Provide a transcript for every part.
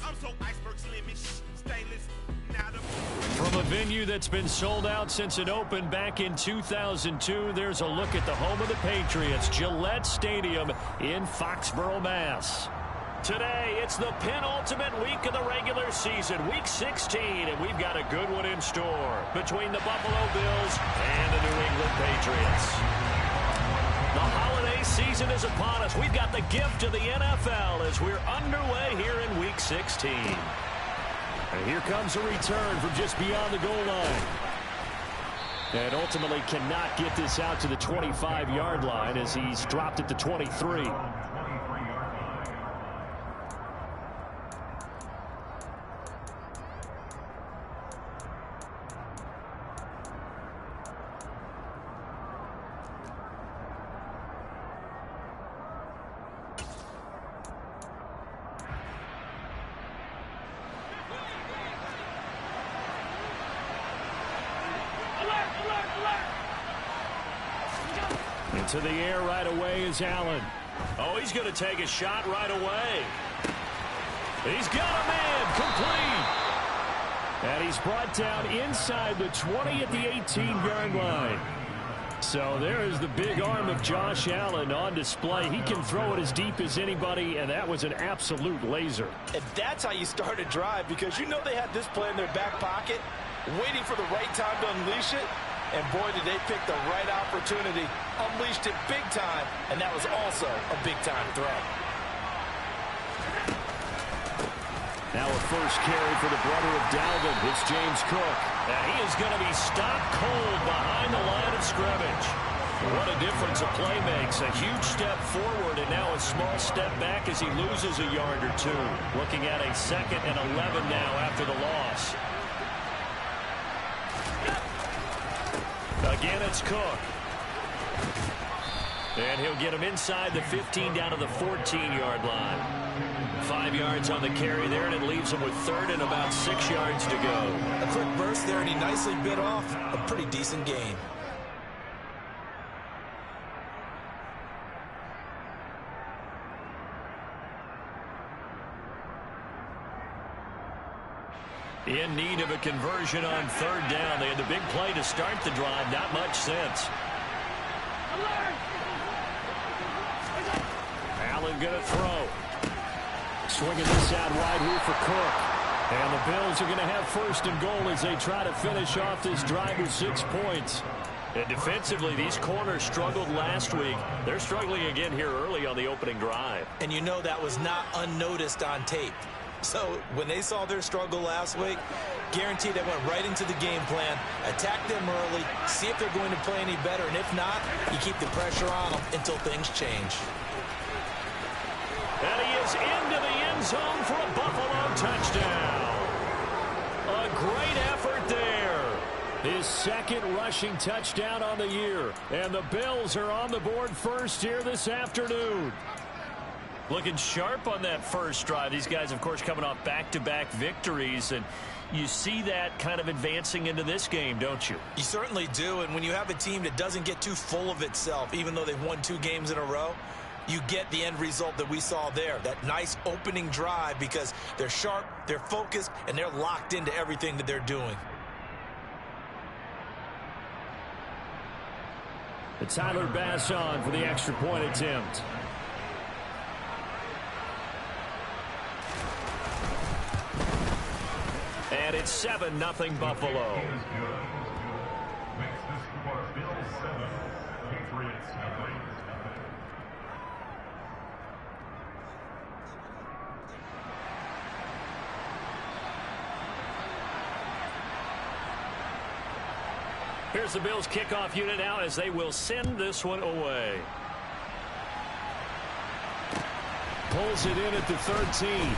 I'm so iceberg slimmy, stainless. From a venue that's been sold out since it opened back in 2002, there's a look at the home of the Patriots, Gillette Stadium in Foxborough, Mass. Today, it's the penultimate week of the regular season, Week 16, and we've got a good one in store between the Buffalo Bills and the New England Patriots. The holiday season is upon us. We've got the gift of the NFL as we're underway here in Week 16. And here comes a return from just beyond the goal line. And ultimately cannot get this out to the 25-yard line as he's dropped at the 23. Into the air right away is Allen. Oh, he's going to take a shot right away. He's got a man complete. And he's brought down inside the 20 at the 18-yard line. So there is the big arm of Josh Allen on display. He can throw it as deep as anybody, and that was an absolute laser. And that's how you start a drive, because you know they had this play in their back pocket, waiting for the right time to unleash it. And boy, did they pick the right opportunity, unleashed it big time, and that was also a big-time throw. Now a first carry for the brother of Dalvin. It's James Cook. And he is going to be stopped cold behind the line of scrimmage. What a difference a play makes. A huge step forward and now a small step back as he loses a yard or two. Looking at a 2nd and 11 now after the loss. Again, it's Cook. And he'll get him inside the 15 down to the 14-yard line. 5 yards on the carry there, and it leaves him with 3rd and about 6 yards to go. A quick burst there, and he nicely bit off a pretty decent gain. In need of a conversion on 3rd down. They had the big play to start the drive. Not much sense. Allen going to throw. Swinging this out wide here for Cook. And the Bills are going to have 1st and goal as they try to finish off this drive with 6 points. And defensively, these corners struggled last week. They're struggling again here early on the opening drive. And you know that was not unnoticed on tape. So when they saw their struggle last week, guaranteed they went right into the game plan, attack them early, see if they're going to play any better, and if not, you keep the pressure on them until things change. And he is into the end zone for a Buffalo touchdown. A great effort there. His 2nd rushing touchdown on the year. And the Bills are on the board first here this afternoon. Looking sharp on that first drive. These guys, of course, coming off back-to-back victories, and you see that kind of advancing into this game, don't you? You certainly do, and when you have a team that doesn't get too full of itself, even though they've won 2 games in a row, you get the end result that we saw there, that nice opening drive, because they're sharp, they're focused, and they're locked into everything that they're doing. It's Tyler Bass on for the extra point attempt. And it's 7-0 Buffalo. Here's the Bills kickoff unit now as they will send this one away. Pulls it in at the 13.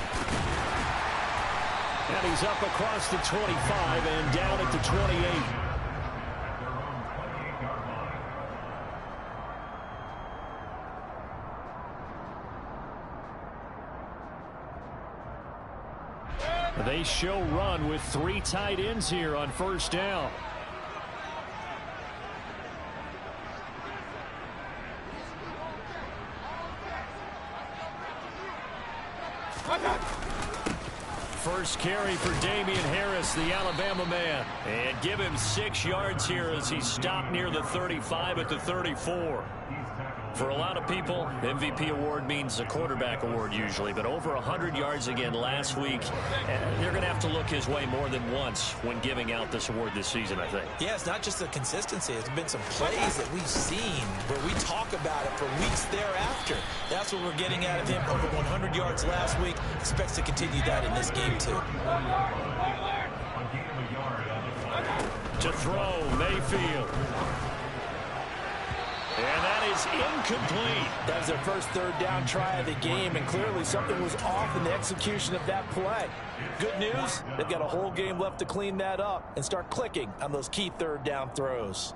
And he's up across the 25 and down at the 28. They show run with 3 tight ends here on 1st down. first carry for Damian Harris, the Alabama man. And give him 6 yards here as he stopped near the 35 at the 34. For a lot of people, MVP award means a quarterback award usually, but over 100 yards again last week. They're going to have to look his way more than once when giving out this award this season, I think. Yeah, it's not just the consistency. It's been some plays that we've seen where we talk about it for weeks thereafter. That's what we're getting out of him. Over 100 yards last week. Expects to continue that in this game, too. To throw, Mayfield. And that is incomplete. That was their first third down try of the game, and clearly something was off in the execution of that play. Good news, they've got a whole game left to clean that up and start clicking on those key third down throws.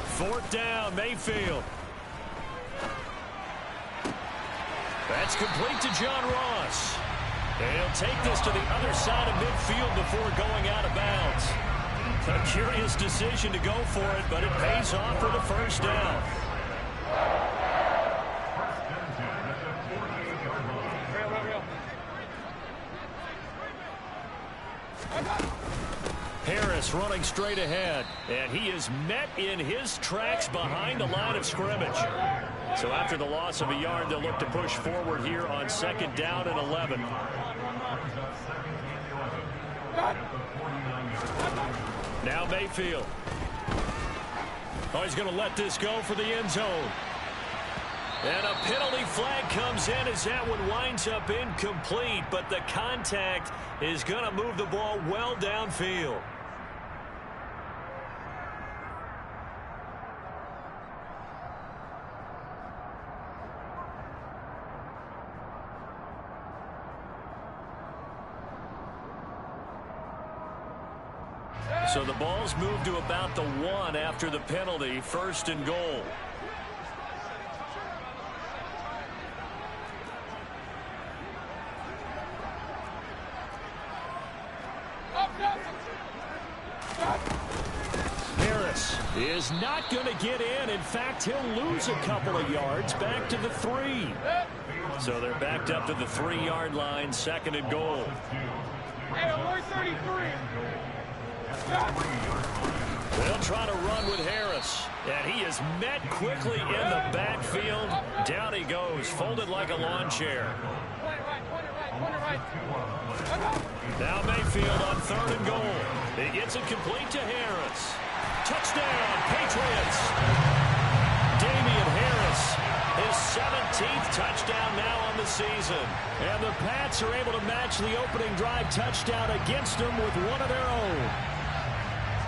Fourth down, Mayfield. That's complete to John Ross. And he'll take this to the other side of midfield before going out of bounds. A curious decision to go for it, but it pays off for the first down. Harris running straight ahead, and he is met in his tracks behind the line of scrimmage. So after the loss of a yard, they'll look to push forward here on second down and 11. Now Mayfield. Oh, he's going to let this go for the end zone. And a penalty flag comes in as that one winds up incomplete, but the contact is going to move the ball well downfield. So the ball's moved to about the 1 after the penalty, first and goal. Harris is not going to get in. In fact, he'll lose a couple of yards back to the 3. So they're backed up to the 3-yard line, second and goal. Hey, alert 33. They'll try to run with Harris, and he is met quickly in the backfield. Down he goes, folded like a lawn chair. Now Mayfield on third and goal. He gets it complete to Harris. Touchdown, Patriots. Damian Harris, his 17th touchdown now on the season. And the Pats are able to match the opening drive touchdown against them with one of their own.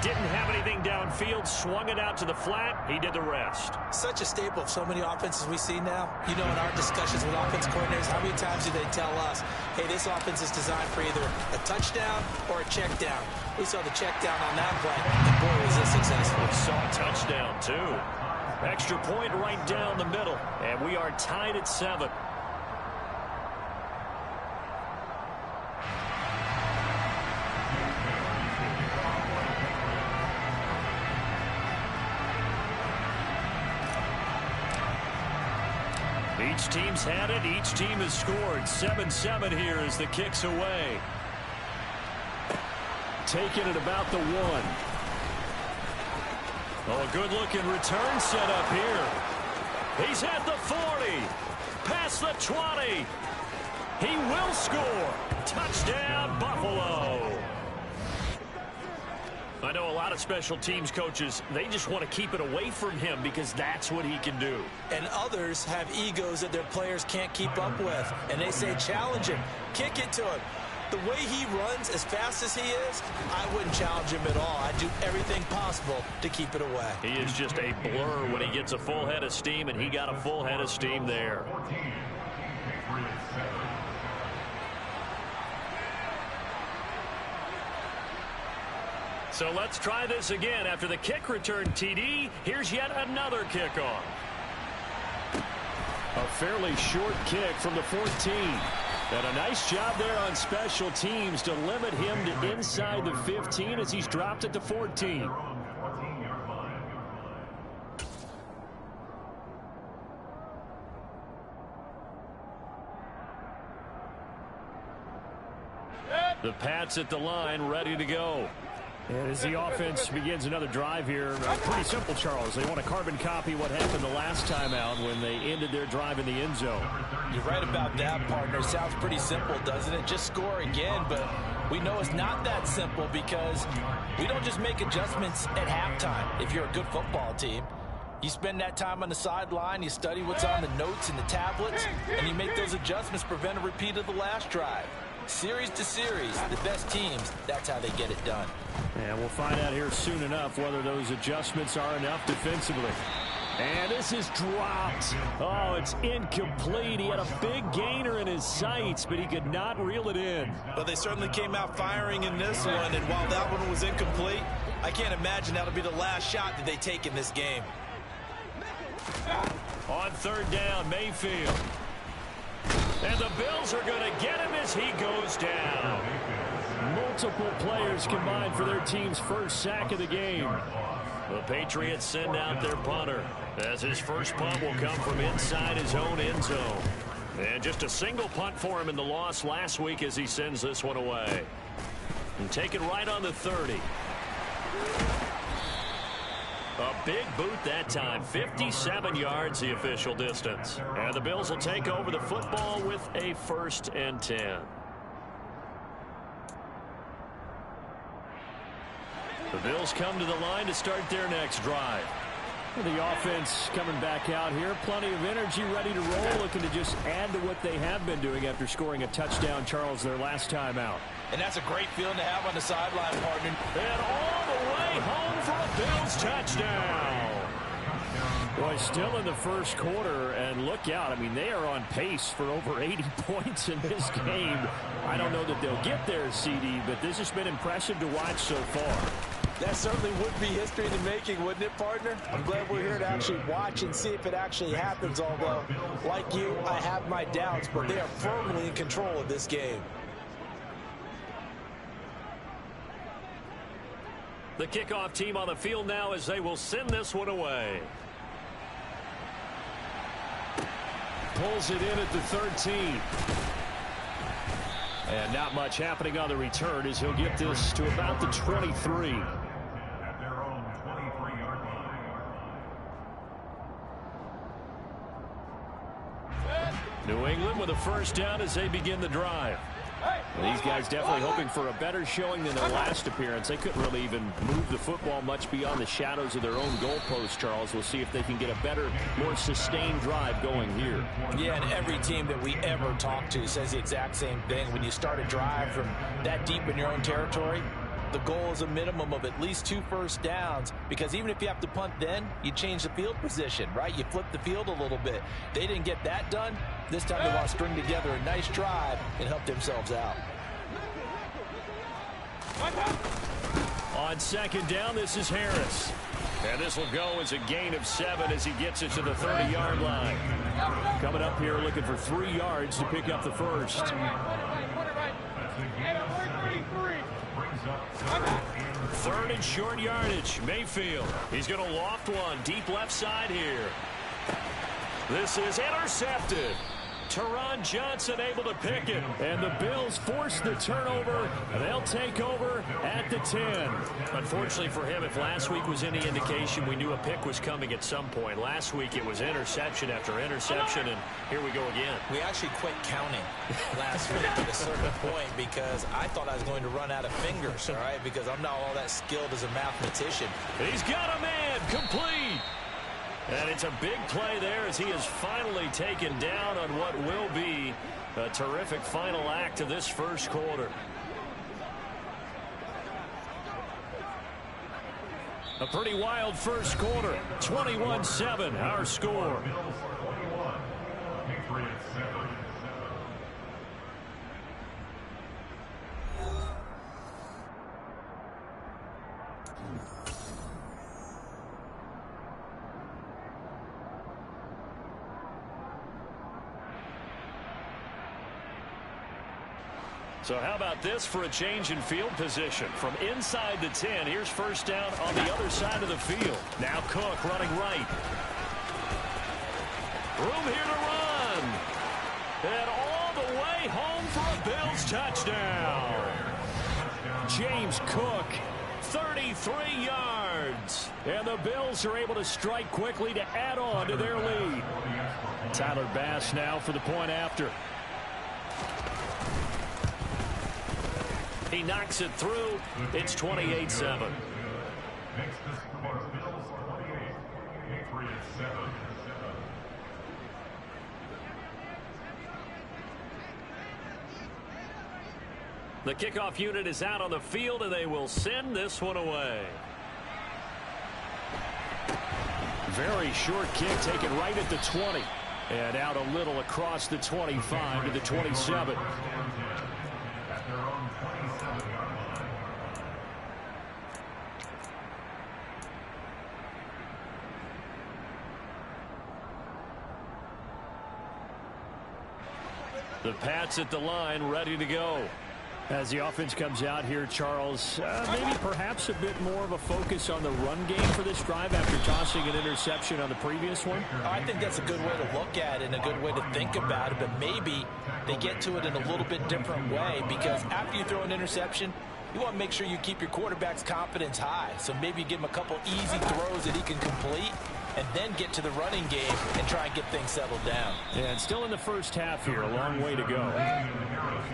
Didn't have anything downfield, swung it out to the flat. He did the rest. Such a staple of so many offenses we see now. You know, in our discussions with offense coordinators, how many times do they tell us, hey, this offense is designed for either a touchdown or a check down. We saw the check down on that play, and boy, was this successful. We saw a touchdown, too. Extra point right down the middle, and we are tied at 7. Each team's had it. Each team has scored. 7-7 here as the kick's away. Taking it about the 1. Oh, a good-looking return set up here. He's at the 40. Past the 20. He will score. Touchdown, Buffalo. I know a lot of special teams coaches, they just want to keep it away from him because that's what he can do. And others have egos that their players can't keep up with. And they say, challenge him, kick it to him. The way he runs as fast as he is, I wouldn't challenge him at all. I'd do everything possible to keep it away. He is just a blur when he gets a full head of steam, and he got a full head of steam there. So let's try this again. After the kick return TD, here's yet another kickoff. A fairly short kick from the 14. And a nice job there on special teams to limit him to inside the 15 as he's dropped at the 14. The Pats at the line, ready to go. And as the offense begins another drive here, pretty simple, Charles. They want to carbon copy what happened the last time out when they ended their drive in the end zone. You're right about that, partner. Sounds pretty simple, doesn't it? Just score again, but we know it's not that simple because we don't just make adjustments at halftime if you're a good football team. You spend that time on the sideline, you study what's on the notes and the tablets, and you make those adjustments to prevent a repeat of the last drive. Series to series, the best teams, that's how they get it done. And we'll find out here soon enough whether those adjustments are enough defensively. And this is dropped. Oh, it's incomplete. He had a big gainer in his sights, but he could not reel it in. But they certainly came out firing in this one, and while that one was incomplete, I can't imagine that'll be the last shot that they take in this game. On third down, Mayfield. And the Bills are going to get him as he goes down. Multiple players combined for their team's first sack of the game. The Patriots send out their punter, as his first punt will come from inside his own end zone. And just a single punt for him in the loss last week as he sends this one away. And taken right on the 30. A big boot that time, 57 yards the official distance. And the Bills will take over the football with a 1st and 10. The Bills come to the line to start their next drive. The offense coming back out here. Plenty of energy, ready to roll, looking to just add to what they have been doing after scoring a touchdown, Charles, their last time out. And that's a great feeling to have on the sideline, partner. And all the way home for a Bills touchdown. Boy, still in the first quarter, and look out. I mean, they are on pace for over 80 points in this game. I don't know that they'll get there, CD, but this has been impressive to watch so far. That certainly would be history in the making, wouldn't it, partner? I'm glad we're here to actually watch and see if it actually happens, although, like you, I have my doubts, but they are firmly in control of this game. The kickoff team on the field now as they will send this one away. Pulls it in at the 13. And not much happening on the return as he'll get this to about the 23. New England with a first down as they begin the drive. These guys definitely hoping for a better showing than their last appearance. They couldn't really even move the football much beyond the shadows of their own goalpost, Charles. We'll see if they can get a better, more sustained drive going here. Yeah, and every team that we ever talk to says the exact same thing. When you start a drive from that deep in your own territory, the goal is a minimum of at least 2 first downs, because even if you have to punt then, you change the field position, right? You flip the field a little bit. They didn't get that done. This time they want to string together a nice drive and help themselves out. On second down, this is Harris. And this will go as a gain of 7 as he gets it to the 30-yard line. Coming up here looking for 3 yards to pick up the first. Third and short yardage. Mayfield. He's going to loft one deep left side here. This is intercepted. Teron Johnson able to pick it. And the Bills force the turnover. They'll take over at the 10. Unfortunately for him, if last week was any indication, we knew a pick was coming at some point. Last week it was interception after interception, and here we go again. We actually quit counting last week at a certain point because I thought I was going to run out of fingers, all right, because I'm not all that skilled as a mathematician. He's got a man, complete. And it's a big play there as he is finally taken down on what will be a terrific final act of this first quarter. A pretty wild first quarter. 21-7, our score. So how about this for a change in field position? From inside the 10, here's first down on the other side of the field. Now Cook running right. Room here to run. And all the way home for a Bills touchdown. James Cook, 33 yards. And the Bills are able to strike quickly to add on to their lead. Tyler Bass now for the point after. He knocks it through. It's 28-7. The kickoff unit is out on the field, and they will send this one away. Very short kick taken right at the 20. And out a little across the 25 to the 27. The Pats at the line, ready to go. As the offense comes out here, Charles, maybe perhaps a bit more of a focus on the run game for this drive after tossing an interception on the previous one? I think that's a good way to look at it and a good way to think about it, but maybe they get to it in a little bit different way, because after you throw an interception, you want to make sure you keep your quarterback's confidence high. So maybe give him a couple easy throws that he can complete, and then get to the running game and try and get things settled down. And still in the first half here, a long way to go.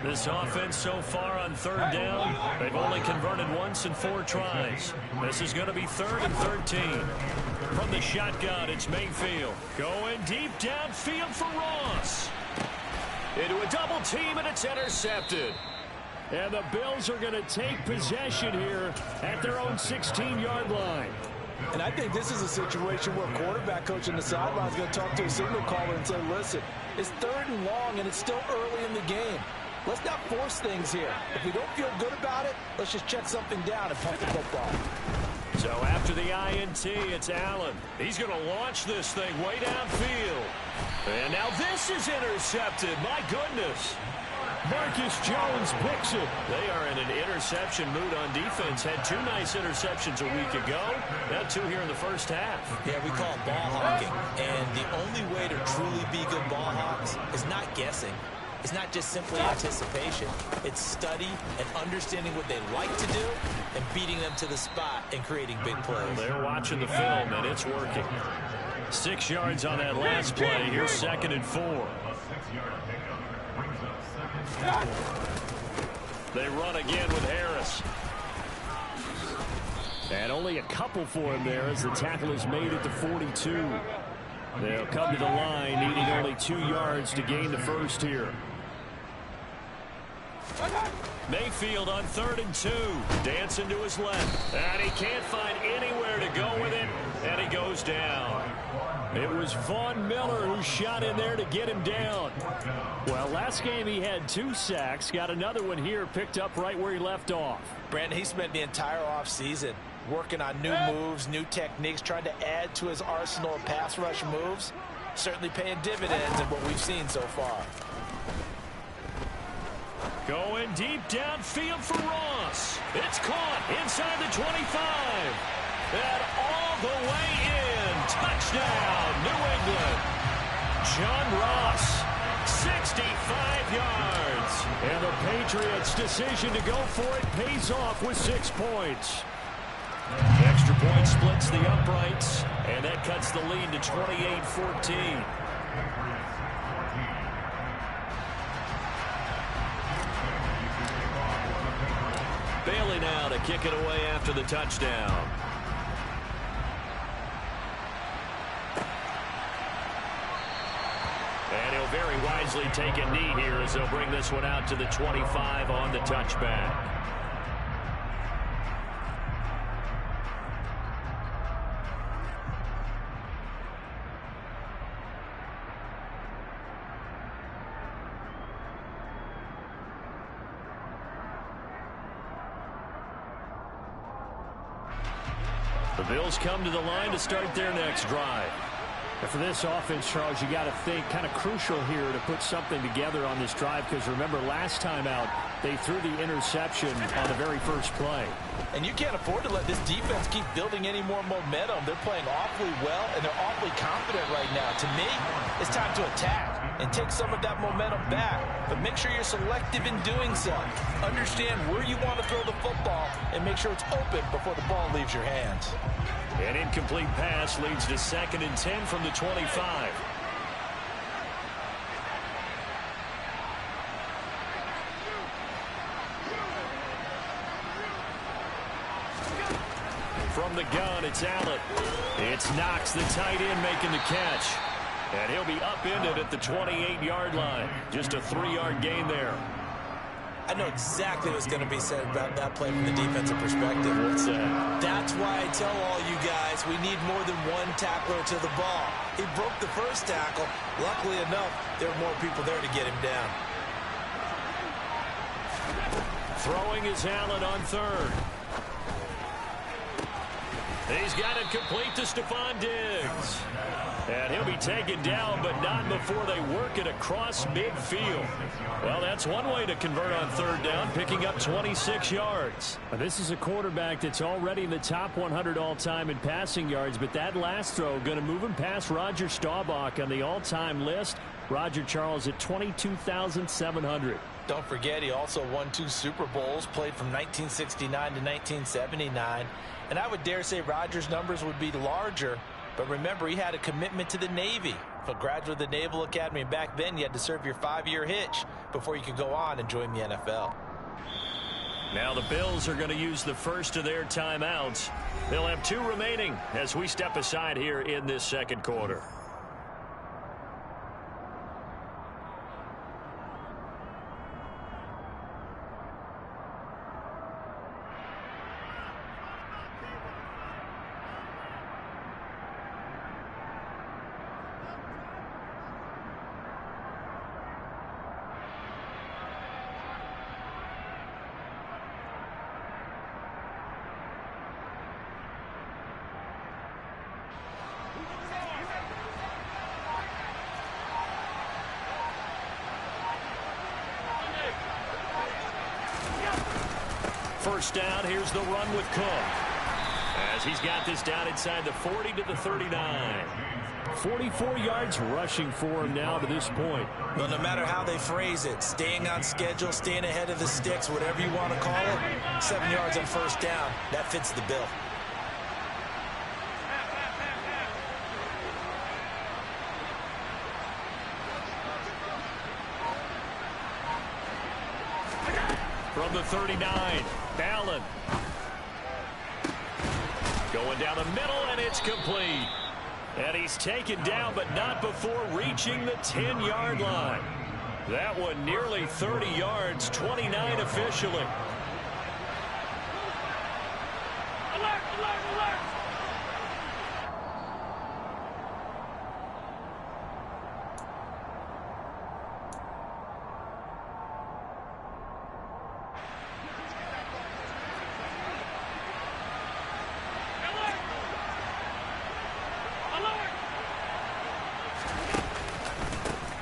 This offense so far on third down, they've only converted once in 4 tries. This is going to be 3rd and 13. From the shotgun, it's Mayfield. Going deep downfield for Ross. Into a double team, and it's intercepted. And the Bills are going to take possession here at their own 16-yard line. And I think this is a situation where quarterback coach on the sideline is going to talk to a signal caller and say, listen, it's 3rd and long, and it's still early in the game. Let's not force things here. If we don't feel good about it, let's just check something down and punt the football. So after the INT, it's Allen. He's going to launch this thing way downfield. And now this is intercepted. My goodness. Marcus Jones picks it. They are in an interception mood on defense. Had 2 nice interceptions a week ago. Now 2 here in the first half. Yeah, we call it ball hawking. And the only way to truly be good ball hawks is not guessing. It's not just simply anticipation. It's study and understanding what they like to do and beating them to the spot and creating big plays. They're watching the film, and it's working. 6 yards on that last play. Here's 2nd and 4. They run again with Harris. And only a couple for him there as the tackle is made at the 42. They'll come to the line needing only 2 yards to gain the first here. Mayfield on 3rd and 2. Dancing to his left. And he can't find anywhere to go with it. And he goes down. It was Von Miller who shot in there to get him down. Well, last game he had 2 sacks. Got another one here, picked up right where he left off. Brandon, he spent the entire offseason working on new moves, new techniques, trying to add to his arsenal of pass rush moves. Certainly paying dividends in what we've seen so far. Going deep downfield for Ross. It's caught inside the 25. And all the way in. Touchdown, New England. John Ross, 65 yards. And the Patriots' decision to go for it pays off with 6 points. Extra point splits the uprights, and that cuts the lead to 28-14. Bailey now to kick it away after the touchdown. And he'll very wisely take a knee here as they'll bring this one out to the 25 on the touchback. The Bills come to the line to start their next drive. And for this offense, Charles, you got to think kind of crucial here to put something together on this drive, because remember last time out, They threw the interception on the very first play. And you can't afford to let this defense keep building any more momentum. They're playing awfully well, and they're awfully confident right now. To me, it's time to attack and take some of that momentum back. But make sure you're selective in doing so. Understand where you want to throw the football and make sure it's open before the ball leaves your hands. An incomplete pass leads to 2nd and 10 from the 25. From the gun, it's Allen. It's Knox, the tight end, making the catch. And he'll be upended at the 28-yard line. Just a 3-yard gain there. I know exactly what's going to be said about that play from the defensive perspective. What's that? That's why I tell all you guys we need more than one tackler to the ball. He broke the first tackle. Luckily enough, there were more people there to get him down. Throwing is Allen on 3rd. He's got it complete to Stephon Diggs. And he'll be taken down, but not before they work it across midfield. Well, that's one way to convert on 3rd down, picking up 26 yards. This is a quarterback that's already in the top 100 all-time in passing yards, but that last throw going to move him past Roger Staubach on the all-time list. Roger Charles at 22,700. Don't forget, he also won 2 Super Bowls, played from 1969 to 1979. And I would dare say Rodgers' numbers would be larger. But remember, he had a commitment to the Navy. A graduate of the Naval Academy. And back then, you had to serve your 5-year hitch before you could go on and join the NFL. Now the Bills are going to use the first of their timeouts. They'll have 2 remaining as we step aside here in this 2nd quarter. First down, here's the run with Cook. As he's got this down inside the 40 to the 39. 44 yards rushing for him now to this point. Well, no matter how they phrase it, staying on schedule, staying ahead of the sticks, whatever you want to call it, 7 yards on first down, that fits the bill. From the 39, Allen. Going down the middle, and it's complete. And he's taken down, but not before reaching the 10-yard line. That one nearly 30 yards, 29 officially. Alert, alert, alert!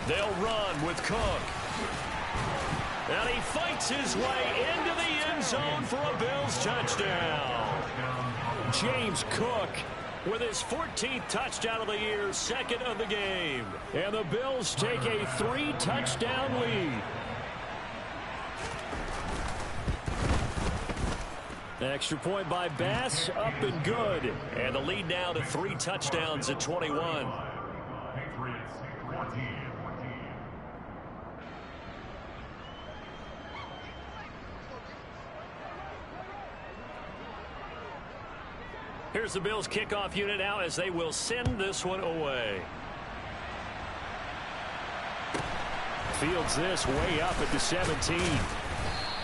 They'll run with Cook. And he fights his way into the end zone for a Bills touchdown. James Cook with his 14th touchdown of the year, 2nd of the game. And the Bills take a 3-touchdown lead. Extra point by Bass, up and good. And the lead now to 3 touchdowns at 21. Here's the Bills kickoff unit now as they will send this one away. Fields this way up at the 17.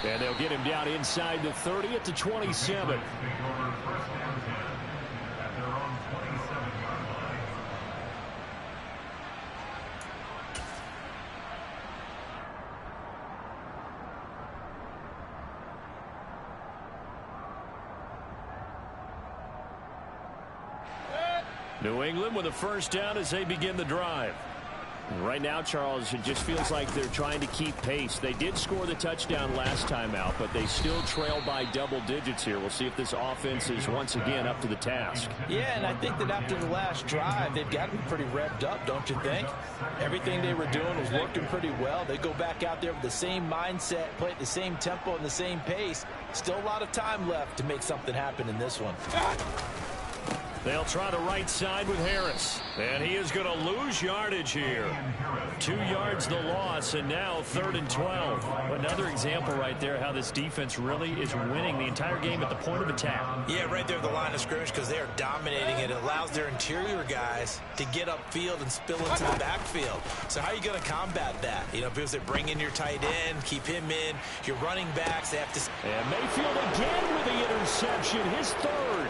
And they'll get him down inside the 30 at the 27. New England with a first down as they begin the drive. Right now, Charles, it just feels like they're trying to keep pace. They did score the touchdown last time out, but they still trail by double digits here. We'll see if this offense is once again up to the task. Yeah, and I think that after the last drive, they've got to be pretty revved up, don't you think? Everything they were doing was working pretty well. They go back out there with the same mindset, play at the same tempo and the same pace. Still a lot of time left to make something happen in this one. They'll try the right side with Harris. And he is going to lose yardage here. 2 yards the loss, and now 3rd and 12. Another example right there how this defense really is winning the entire game at the point of attack. Yeah, right there at the line of scrimmage because they are dominating it. It allows their interior guys to get upfield and spill into the backfield. So how are you going to combat that? You know, because they bring in your tight end, keep him in, your running backs, they have to... And Mayfield again with the interception, his 3rd.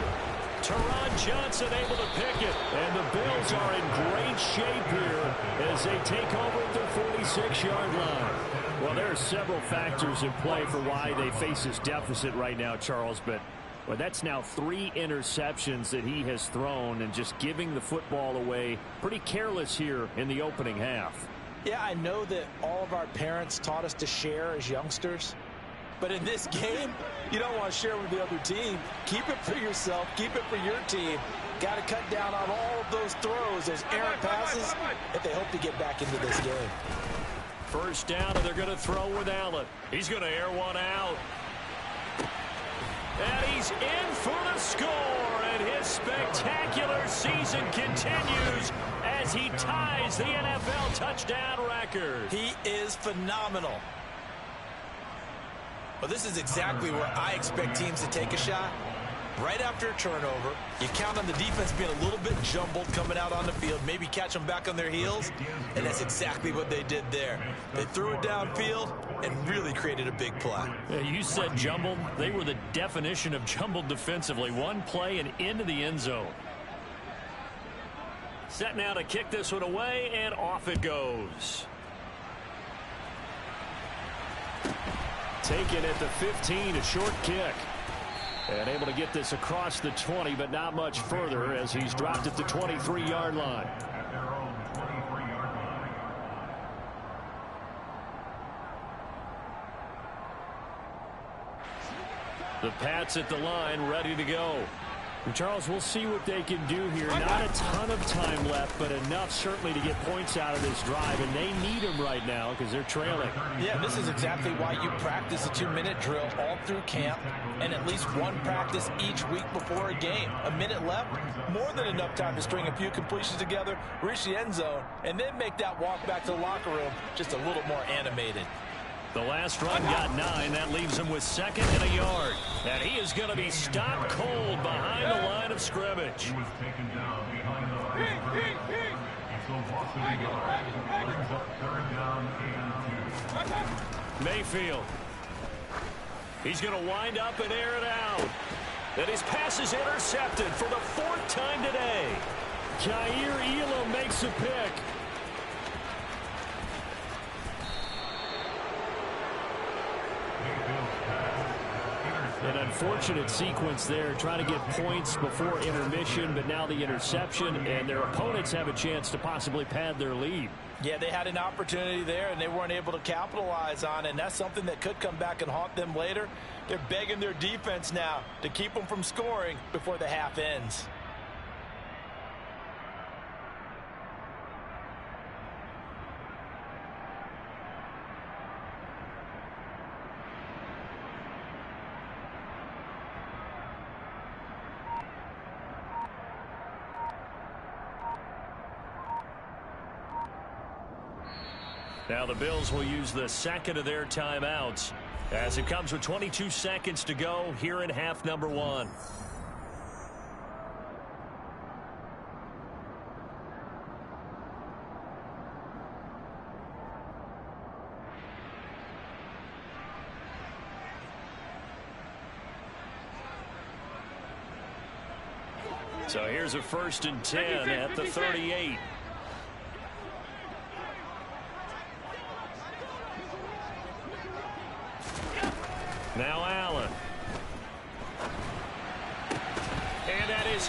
Teron Johnson able to pick it, and the Bills are in great shape here as they take over at their 46-yard line. Well, there are several factors in play for why they face this deficit right now, Charles, but well, that's now 3 interceptions that he has thrown and just giving the football away pretty careless here in the opening half. Yeah, I know that all of our parents taught us to share as youngsters. But in this game, you don't want to share with the other team. Keep it for yourself. Keep it for your team. Got to cut down on all of those throws, those errant passes, if they hope to get back into this game. First down, and they're going to throw with Allen. He's going to air one out. And he's in for the score. And his spectacular season continues as he ties the NFL touchdown record. He is phenomenal. Well, this is exactly where I expect teams to take a shot. Right after a turnover, you count on the defense being a little bit jumbled coming out on the field, maybe catch them back on their heels, and that's exactly what they did there. They threw it downfield and really created a big play. Yeah, you said jumbled. They were the definition of jumbled defensively. One play and into the end zone. Set now to kick this one away, and off it goes. Taken at the 15, a short kick. And able to get this across the 20, but not much further as he's dropped at the 23-yard line. The Pats at the line, ready to go. And Charles, we'll see what they can do here. Not a ton of time left, but enough certainly to get points out of this drive, and they need them right now because they're trailing. Yeah, this is exactly why you practice a 2-minute drill all through camp and at least one practice each week before a game. A minute left, more than enough time to string a few completions together, reach the end zone, and then make that walk back to the locker room just a little more animated. The last run got 9. That leaves him with 2nd and a yard. And he is going to be stopped cold behind the line of scrimmage. Mayfield. He's going to wind up and air it out. And his pass is intercepted for the 4th time today. Jair Elam makes a pick. An unfortunate sequence there, trying to get points before intermission, but now the interception, and their opponents have a chance to possibly pad their lead. Yeah, they had an opportunity there, and they weren't able to capitalize on it, and that's something that could come back and haunt them later. They're begging their defense now to keep them from scoring before the half ends. Now the Bills will use the 2nd of their timeouts as it comes with 22 seconds to go here in half number 1. So here's a 1st and 10 at the 38. Now Allen. And that is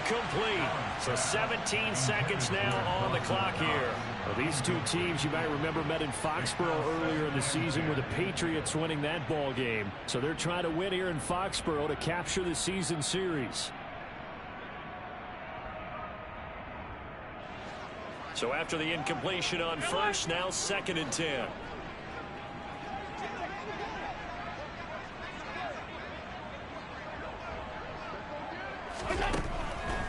incomplete. So 17 seconds now on the clock here. Well, these two teams, you might remember, met in Foxborough earlier in the season with the Patriots winning that ball game. So they're trying to win here in Foxborough to capture the season series. So after the incompletion on first, now 2nd and 10.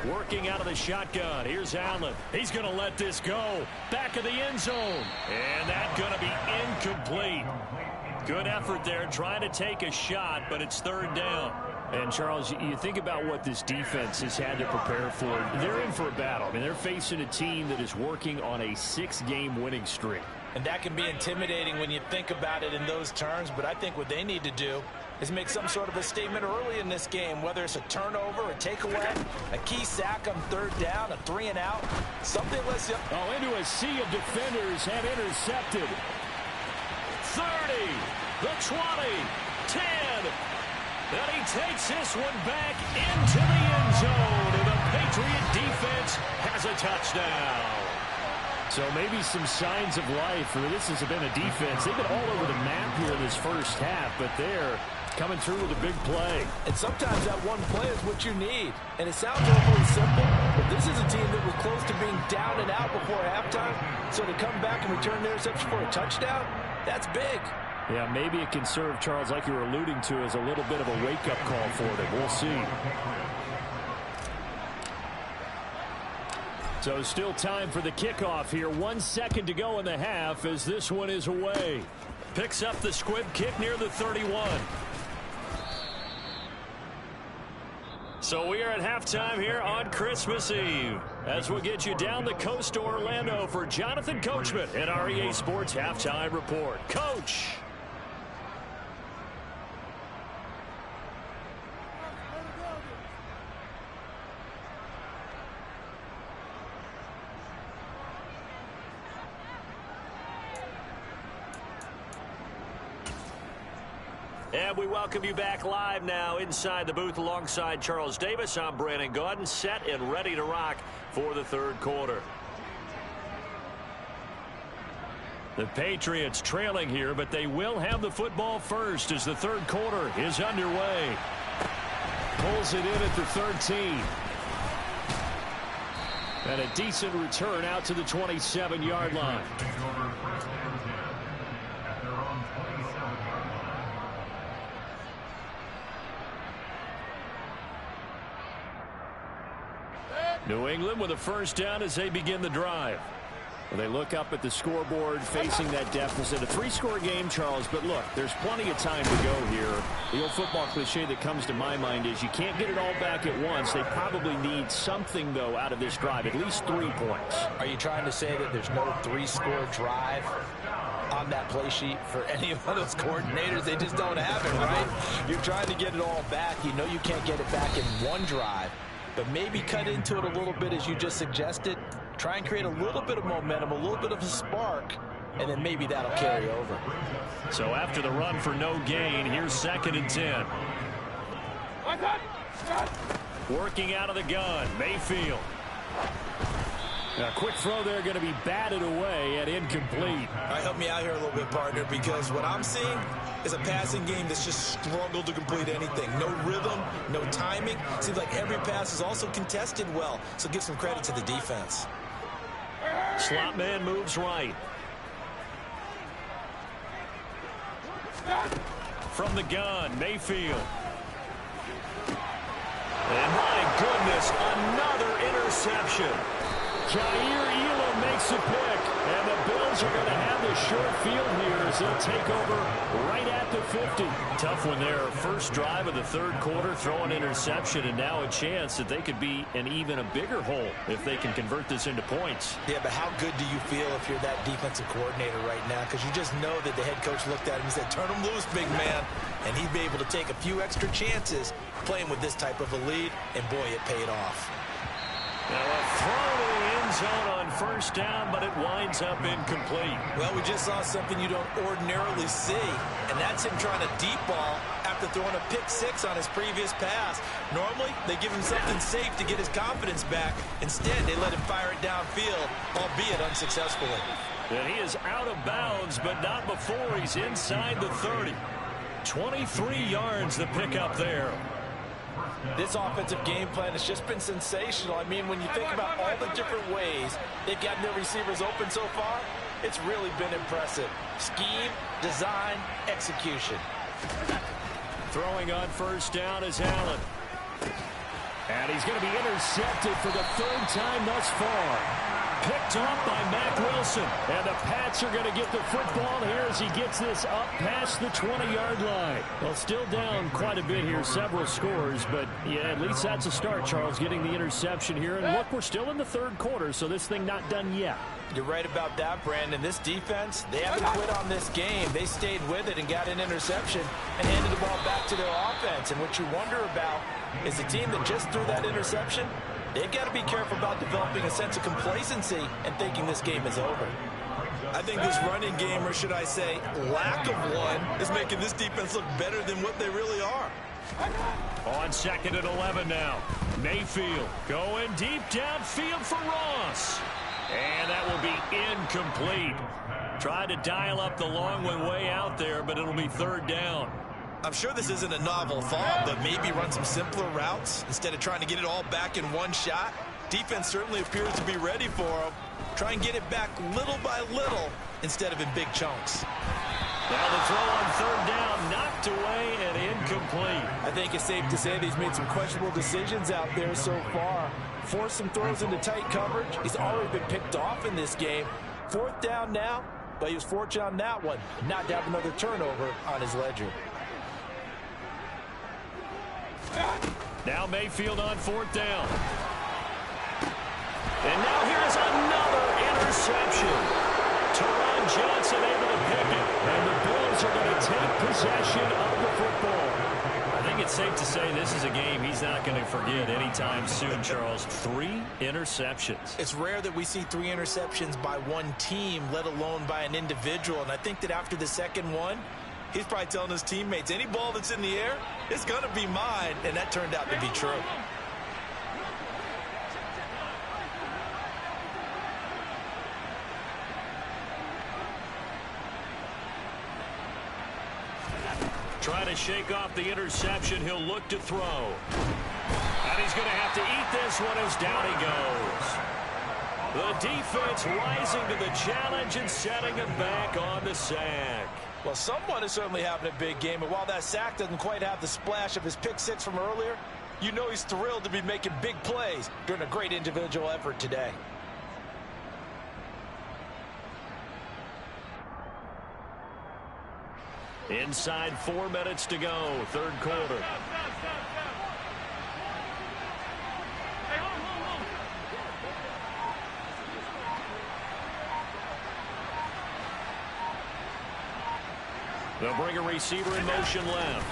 Working out of the shotgun. Here's Allen. He's going to let this go. Back of the end zone. And that's going to be incomplete. Good effort there trying to take a shot, but it's 3rd down. And, Charles, you think about what this defense has had to prepare for. They're in for a battle. I mean, they're facing a team that is working on a 6-game winning streak. And that can be intimidating when you think about it in those terms, but I think what they need to do is make some sort of a statement early in this game, whether it's a turnover, a takeaway, a key sack on 3rd down, a 3-and-out, something less. Into a sea of defenders and intercepted. 30, the 20, 10. And he takes this one back into the end zone, and the Patriot defense has a touchdown. So maybe some signs of life. This has been a defense. They've been all over the map here in this first half, but they're coming through with a big play. And sometimes that one play is what you need. And it sounds overly simple, but this is a team that was close to being down and out before halftime. So to come back and return their interception for a touchdown, that's big. Yeah, maybe it can serve, Charles, like you were alluding to, as a little bit of a wake-up call for them. We'll see. So still time for the kickoff here. 1 second to go in the half as this one is away. Picks up the squib kick near the 31. So we are at halftime here on Christmas Eve as we'll get you down the coast to Orlando for Jonathan Coachman and our EA Sports Halftime Report. Coach! And we welcome you back live now inside the booth alongside Charles Davis. I'm Brandon Gaudin, set and ready to rock for the 3rd quarter. The Patriots trailing here, but they will have the football first as the 3rd quarter is underway. Pulls it in at the 13. And a decent return out to the 27-yard line. New England with a 1st down as they begin the drive. Well, they look up at the scoreboard facing that deficit. A 3-score game, Charles, but look, there's plenty of time to go here. The old football cliche that comes to my mind is you can't get it all back at once. They probably need something, though, out of this drive, at least 3 points. Are you trying to say that there's no 3-score drive on that play sheet for any of those coordinators? They just don't have it, right? You're trying to get it all back. You know you can't get it back in one drive. But maybe cut into it a little bit as you just suggested. Try and create a little bit of momentum, a little bit of a spark, and then maybe that'll carry over. So after the run for no gain, here's 2nd and 10. Working out of the gun, Mayfield. A quick throw there going to be batted away and incomplete. All right, help me out here a little bit, partner, because what I'm seeing is a passing game that's just struggled to complete anything. No rhythm, no timing. Seems like every pass is also contested well, so give some credit to the defense. Slot man moves right. From the gun, Mayfield. And my goodness, another interception. Jair Elam makes a pick, and the Bills are going to have the short field here as they'll take over right at the 50. Tough one there. First drive of the 3rd quarter, throw an interception, and now a chance that they could be in even a bigger hole if they can convert this into points. Yeah, but how good do you feel if you're that defensive coordinator right now? Because you just know that the head coach looked at him and said, turn him loose, big man. And he'd be able to take a few extra chances playing with this type of a lead, and boy, it paid off. Now a throw to the end zone on 1st down, but it winds up incomplete. Well, we just saw something you don't ordinarily see, and that's him trying to deep ball after after throwing a pick six on his previous pass. Normally, they give him something safe to get his confidence back. Instead, they let him fire it downfield, albeit unsuccessfully. And he is out of bounds, but not before he's inside the 30. 23 yards to pick up there. This offensive game plan has just been sensational. I mean, when you think about all the different ways they've gotten their receivers open so far, it's really been impressive. Scheme, design, execution. Throwing on first down is Allen. And he's going to be intercepted for the third time thus far. Picked off by Mack Wilson. And the Pats are going to get the football here as he gets this up past the 20-yard line. Well, still down quite a bit here, several scores. But, yeah, at least that's a start, Charles, getting the interception here. And, look, we're still in the third quarter, so this thing not done yet. You're right about that, Brandon. This defense, they haven't quit on this game. They stayed with it and got an interception and handed the ball back to their offense. And what you wonder about is a team that just threw that interception, they've got to be careful about developing a sense of complacency and thinking this game is over. I think this running game, or should I say lack of one, is making this defense look better than what they really are. On 2nd and 11 now. Mayfield going deep downfield for Ross. And that will be incomplete. Tried to dial up the long one way out there, but it'll be third down. I'm sure this isn't a novel thought, but maybe run some simpler routes instead of trying to get it all back in one shot. Defense certainly appears to be ready for them. Try and get it back little by little instead of in big chunks. Now the throw on third down, knocked away and incomplete. I think it's safe to say that he's made some questionable decisions out there so far. Forced some throws into tight coverage. He's already been picked off in this game. Fourth down now, but he was fortunate on that one not to have another turnover on his ledger. Now Mayfield on fourth down. And now here's another interception. Teron Johnson able to pick it. And the Bills are going to take possession of the football. I think it's safe to say this is a game he's not going to forget anytime soon, Charles. 3 interceptions. It's rare that we see 3 interceptions by one team, let alone by an individual. And I think that after the second one, he's probably telling his teammates, any ball that's in the air, it's going to be mine. And that turned out to be true. Trying to shake off the interception. He'll look to throw. And he's going to have to eat this one as down he goes. The defense rising to the challenge and setting him back on the sack. Well, someone is certainly having a big game, and while that sack doesn't quite have the splash of his pick six from earlier, you know he's thrilled to be making big plays during a great individual effort today. Inside 4 minutes to go, third quarter. They'll bring a receiver in motion left.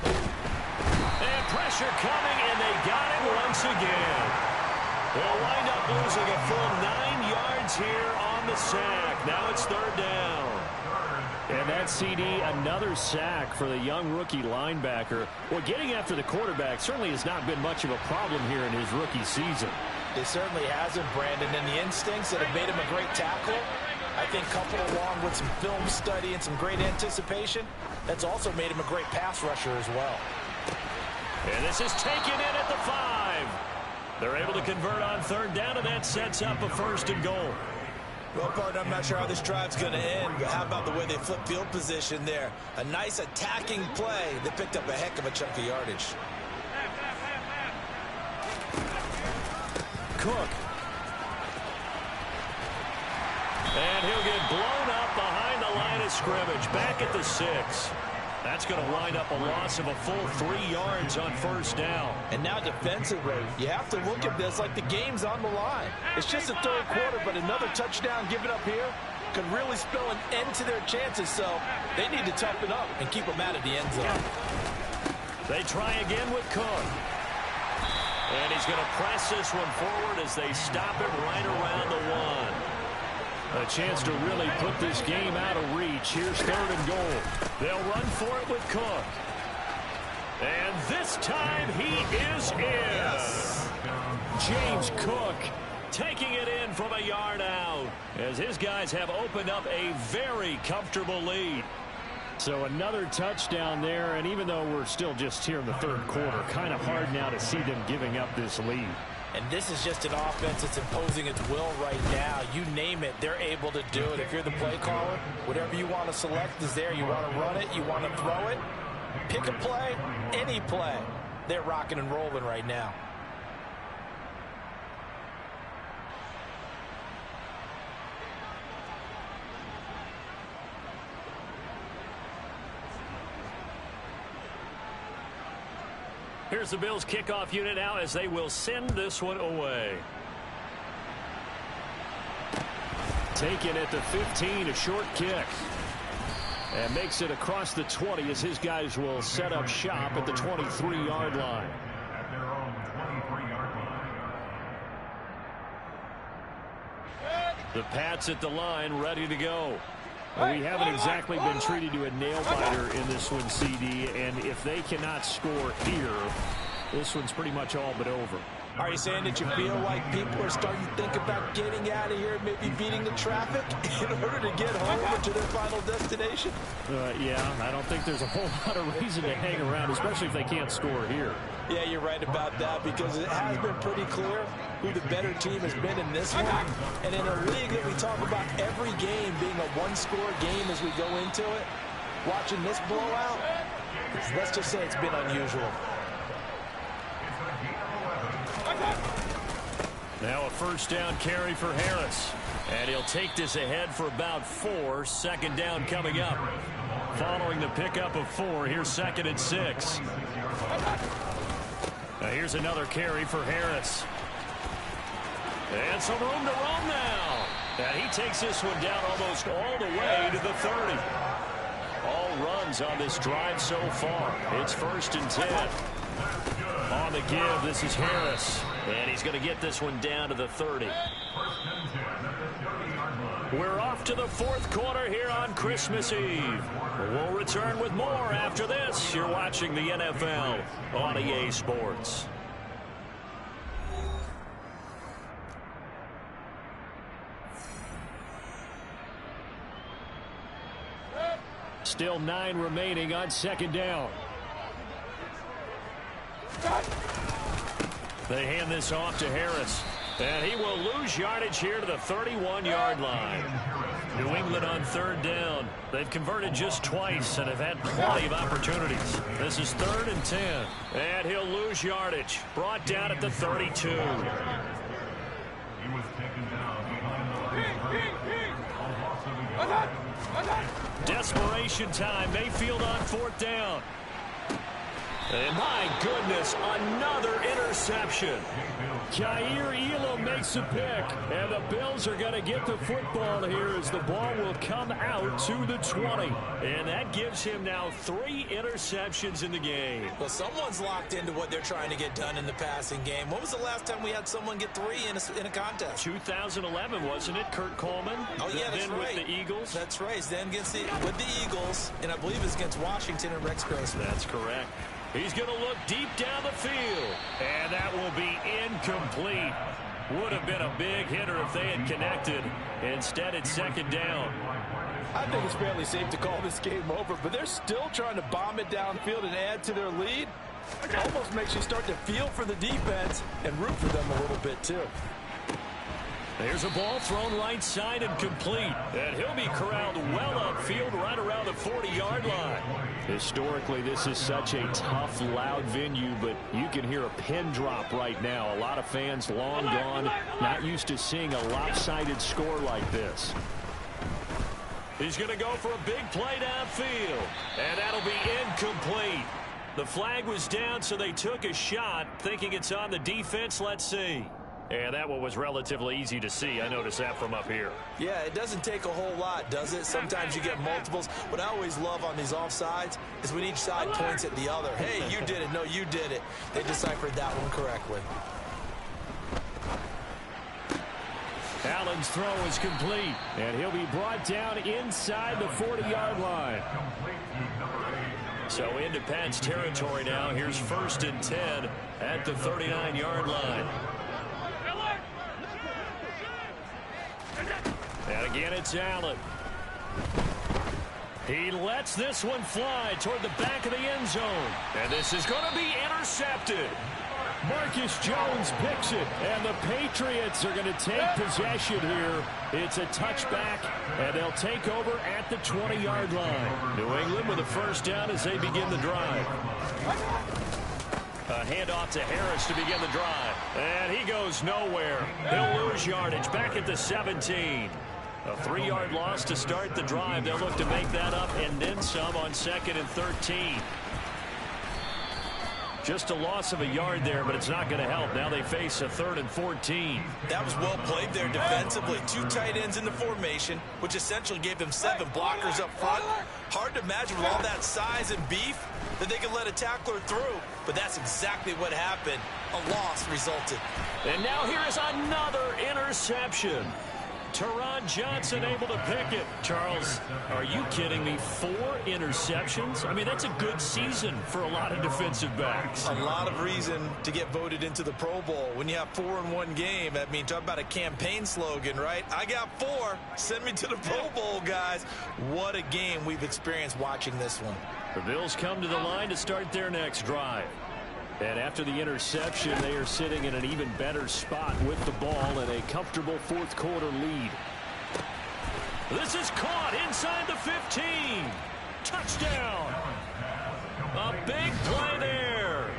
And pressure coming, and they got it once again. They'll wind up losing a full 9 yards here on the sack. Now it's third down. And that CD, another sack for the young rookie linebacker. Well, getting after the quarterback certainly has not been much of a problem here in his rookie season. It certainly hasn't, Brandon, and the instincts that have made him a great tackler, I think coupled along with some film study and some great anticipation, that's also made him a great pass rusher as well. And this is taken in at the 5. They're able to convert on third down, and that sets up a first and goal. Well, partner, I'm not sure how this drive's going to end, but how about the way they flip field position there? A nice attacking play that picked up a heck of a chunk of yardage. Cook. And he'll get blown up behind the line of scrimmage, back at the 6. That's going to wind up a loss of a full 3 yards on first down. And now defensively, you have to look at this like the game's on the line. It's just the third quarter, but another touchdown given up here could really spell an end to their chances. So they need to toughen up and keep them out of the end zone. They try again with Cook. And he's going to press this one forward as they stop it right around the 1. A chance to really put this game out of reach. Here's 3rd and goal. They'll run for it with Cook. And this time he is in. James Cook taking it in from a yard out as his guys have opened up a very comfortable lead. So another touchdown there, and even though we're still just here in the 3rd quarter, kind of hard now to see them giving up this lead. And this is just an offense that's imposing its will right now. You name it, they're able to do it. If you're the play caller, whatever you want to select is there. You want to run it, you want to throw it. Pick a play, any play. They're rocking and rolling right now. Here's the Bills kickoff unit now as they will send this one away. Taken at the 15, a short kick. And makes it across the 20 as his guys will set up shop at the 23-yard line. The Pats at the line, ready to go. We haven't exactly been treated to a nail-biter in this one, CD, and if they cannot score here, this one's pretty much all but over. Are you saying that you feel like people are starting to think about getting out of here and maybe beating the traffic in order to get home or to their final destination? Yeah, I don't think there's a whole lot of reason to hang around, especially if they can't score here. Yeah, you're right about that because it has been pretty clear who the better team has been in this one. And in a league that we talk about every game being a one-score game as we go into it, watching this blowout, let's just say it's been unusual. Now a first down carry for Harris. And he'll take this ahead for about 4. 2nd down coming up. Following the pickup of 4, here's 2nd and 6. Now here's another carry for Harris. And some room to roam now. And he takes this one down almost all the way to the 30. All runs on this drive so far. It's 1st and 10. On the give, this is Harris. And he's going to get this one down to the 30. We're off to the 4th quarter here on Christmas Eve. We'll return with more after this. You're watching the NFL on EA Sports. Still 9 remaining on 2nd down. They hand this off to Harris. And he will lose yardage here to the 31-yard line. New England on 3rd down. They've converted just twice and have had plenty of opportunities. This is 3rd and 10. And he'll lose yardage. Brought down at the 32. He was taken down behind Desperation time. Mayfield on 4th down. And my goodness, another interception. Jair Elam makes a pick, and the Bills are going to get the football here as the ball will come out to the 20. And that gives him now 3 interceptions in the game. Well, someone's locked into what they're trying to get done in the passing game. When was the last time we had someone get 3 in a contest? 2011, wasn't it, Kurt Coleman? Oh, yeah, that's then right. With the Eagles. That's right. Then with the Eagles, and I believe it's against Washington and Rex Grossman. That's correct. He's going to look deep down the field. And that will be incomplete. Would have been a big hitter if they had connected. Instead, it's 2nd down. I think it's fairly safe to call this game over, but they're still trying to bomb it downfield and add to their lead. It almost makes you start to feel for the defense and root for them a little bit, too. There's a ball thrown right side and complete. And he'll be corralled well upfield right around the 40-yard line. Historically, this is such a tough, loud venue, but you can hear a pin drop right now. A lot of fans long gone, not used to seeing a lopsided score like this. He's going to go for a big play downfield. And that'll be incomplete. The flag was down, so they took a shot, thinking it's on the defense. Let's see. And that one was relatively easy to see. I noticed that from up here. Yeah, it doesn't take a whole lot, does it? Sometimes you get multiples. What I always love on these offsides is when each side points at the other. Hey, you did it. No, you did it. They deciphered that one correctly. Allen's throw is complete, and he'll be brought down inside the 40-yard line. So into Pat's territory now. Here's 1st and 10 at the 39-yard line. And again, it's Allen. He lets this one fly toward the back of the end zone. And this is going to be intercepted. Marcus Jones picks it, and the Patriots are going to take possession here. It's a touchback, and they'll take over at the 20-yard line. New England with a first down as they begin the drive. A handoff to Harris to begin the drive. And he goes nowhere. He'll lose yardage back at the 17. A 3-yard loss to start the drive. They'll look to make that up and then some on 2nd and 13. Just a loss of a yard there, but it's not going to help. Now they face a 3rd and 14. That was well played there defensively. 2 tight ends in the formation, which essentially gave them 7 blockers up front. Hard to imagine with all that size and beef that they could let a tackler through, but that's exactly what happened. A loss resulted. And now here is another interception. Teron Johnson able to pick it. Charles, are you kidding me? 4 interceptions? I mean, that's a good season for a lot of defensive backs. A lot of reason to get voted into the Pro Bowl. When you have 4 in one game, I mean, talk about a campaign slogan, right? I got 4. Send me to the Pro Bowl, guys. What a game we've experienced watching this one. The Bills come to the line to start their next drive. And after the interception, they are sitting in an even better spot with the ball and a comfortable 4th quarter lead. This is caught inside the 15. Touchdown. A big play there.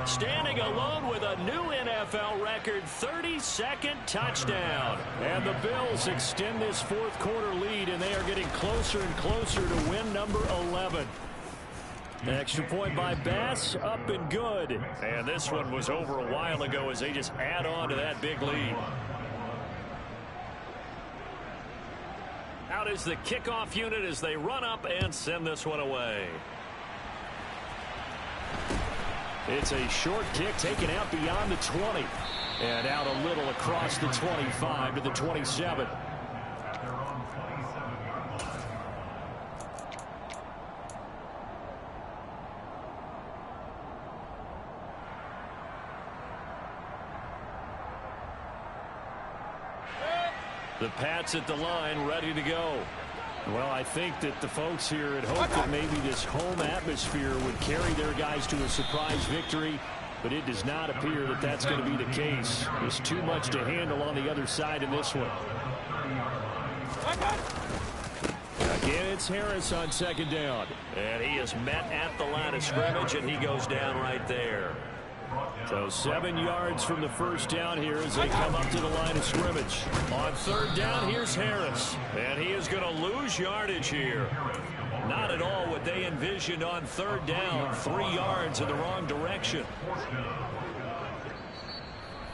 Standing alone with a new NFL record 32nd touchdown. And the Bills extend this 4th quarter lead, and they are getting closer and closer to win number 11. Extra point by Bass, up and good. And this one was over a while ago as they just add on to that big lead. Out is the kickoff unit as they run up and send this one away. It's a short kick taken out beyond the 20. And out a little across the 25 to the 27. The Pats at the line, ready to go. Well, I think that the folks here had hoped that maybe this home atmosphere would carry their guys to a surprise victory, but it does not appear that that's going to be the case. There's too much to handle on the other side in this one. Again, it's Harris on 2nd down. And he is met at the line of scrimmage, and he goes down right there. So 7 yards from the first down here as they come up to the line of scrimmage. On 3rd down, here's Harris. And he is going to lose yardage here. Not at all what they envisioned on 3rd down. 3 yards in the wrong direction.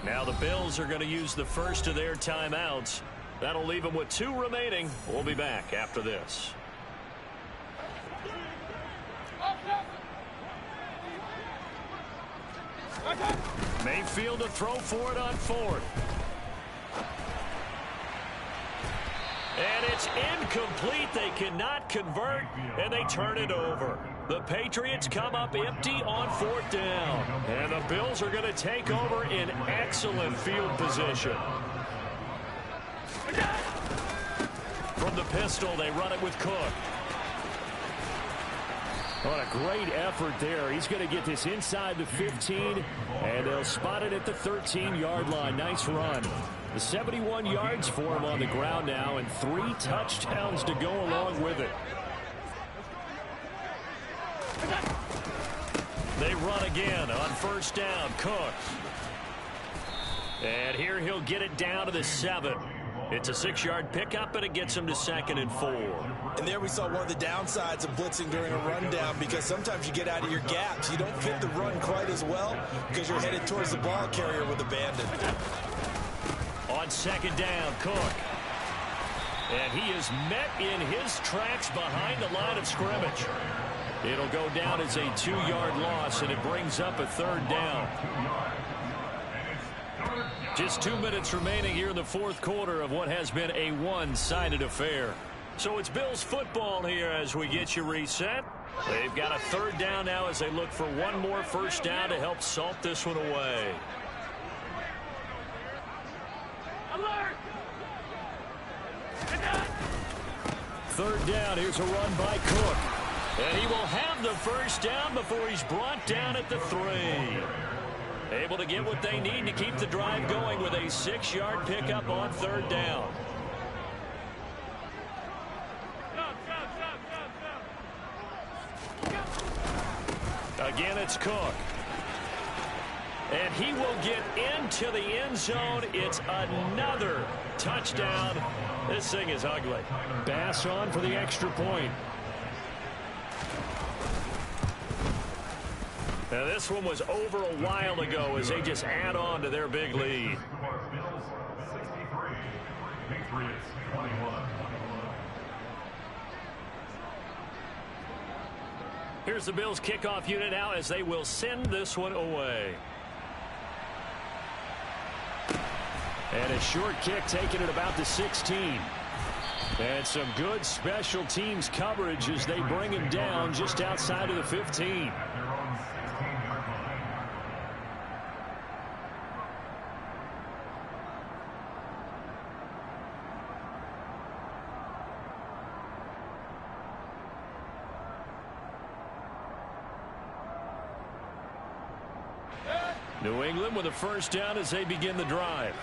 Now the Bills are going to use the first of their timeouts. That'll leave them with 2 remaining. We'll be back after this. Mayfield to throw for it on 4th. And it's incomplete. They cannot convert, and they turn it over. The Patriots come up empty on 4th down. And the Bills are going to take over in excellent field position. From the pistol, they run it with Cook. What a great effort there. He's going to get this inside the 15, and they'll spot it at the 13-yard line. Nice run. The 71 yards for him on the ground now, and 3 touchdowns to go along with it. They run again on 1st down. Cook. And here he'll get it down to the 7. It's a 6-yard pickup, and it gets him to 2nd and 4. And there we saw one of the downsides of blitzing during a rundown, because sometimes you get out of your gaps. You don't fit the run quite as well because you're headed towards the ball carrier with abandon. On 2nd down, Cook. And he is met in his tracks behind the line of scrimmage. It'll go down as a 2-yard loss, and it brings up a 3rd down. Just 2 minutes remaining here in the fourth quarter of what has been a one-sided affair. So it's Bills football here as we get you reset. They've got a third down now as they look for one more first down to help salt this one away. Alert! Third down, here's a run by Cook. And he will have the first down before he's brought down at the 3. Able to get what they need to keep the drive going with a 6-yard pickup on third down. Again, it's Cook. And he will get into the end zone. It's another touchdown. This thing is ugly. Bass on for the extra point. Now, this one was over a while ago as they just add on to their big lead. Bills 63, Patriots 21. Here's the Bills kickoff unit now as they will send this one away. And a short kick taken at about the 16. And some good special teams coverage as they bring him down just outside of the 15. New England with a first down as they begin the drive.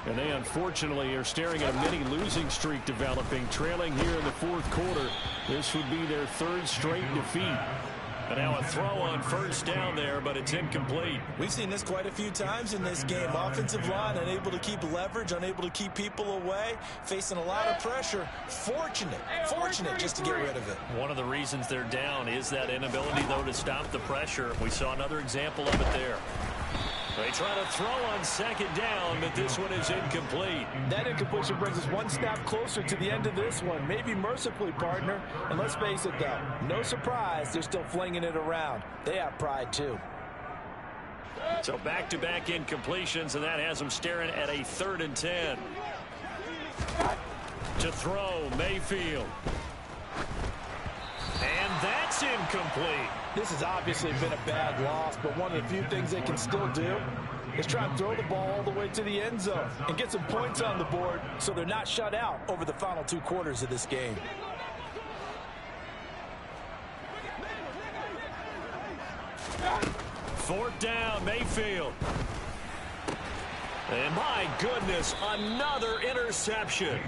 And they unfortunately are staring at a mini losing streak developing, trailing here in the fourth quarter. This would be their third straight defeat. And now a throw on first down there, but it's incomplete. We've seen this quite a few times in this game. Offensive line unable to keep leverage, unable to keep people away, facing a lot of pressure. Fortunate just to get rid of it. One of the reasons they're down is that inability, though, to stop the pressure. We saw another example of it there. They try to throw on second down, but this one is incomplete. That incompletion brings us one snap closer to the end of this one. Maybe mercifully, partner. And let's face it, though, no surprise, they're still flinging it around. They have pride, too. So back-to-back incompletions, and that has them staring at a 3rd and 10. To throw, Mayfield. And that's incomplete. This has obviously been a bad loss, but one of the few things they can still do is try and throw the ball all the way to the end zone and get some points on the board so they're not shut out over the final 2 quarters of this game. Fourth down, Mayfield. And my goodness, another interception.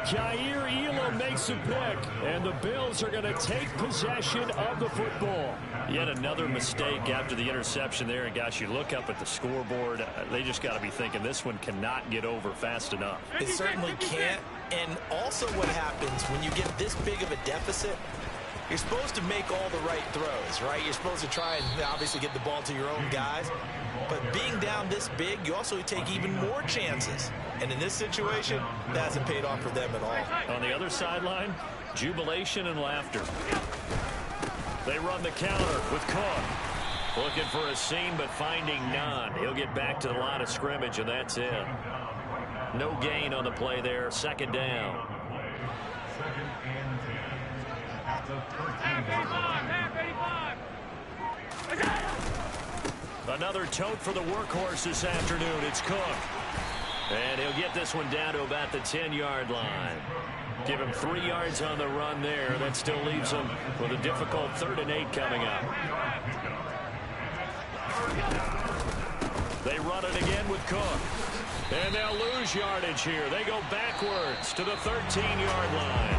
Jair Elam makes a pick, and the Bills are going to take possession of the football. Yet another mistake after the interception there, and gosh, you look up at the scoreboard, they just got to be thinking this one cannot get over fast enough. It certainly can't. And also what happens when you get this big of a deficit, you're supposed to make all the right throws, right? You're supposed to try and obviously get the ball to your own guys. But being down this big, you also take even more chances. And in this situation, that hasn't paid off for them at all. On the other sideline, jubilation and laughter. They run the counter with Cook. Looking for a seam, but finding none. He'll get back to the line of scrimmage, and that's it. No gain on the play there. Second down. Second and 10. At the 13. Another tote for the workhorse this afternoon. It's Cook. And he'll get this one down to about the 10-yard line. Give him 3 yards on the run there. That still leaves him with a difficult 3rd and 8 coming up. They run it again with Cook. And they'll lose yardage here. They go backwards to the 13-yard line.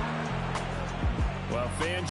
Well, fans.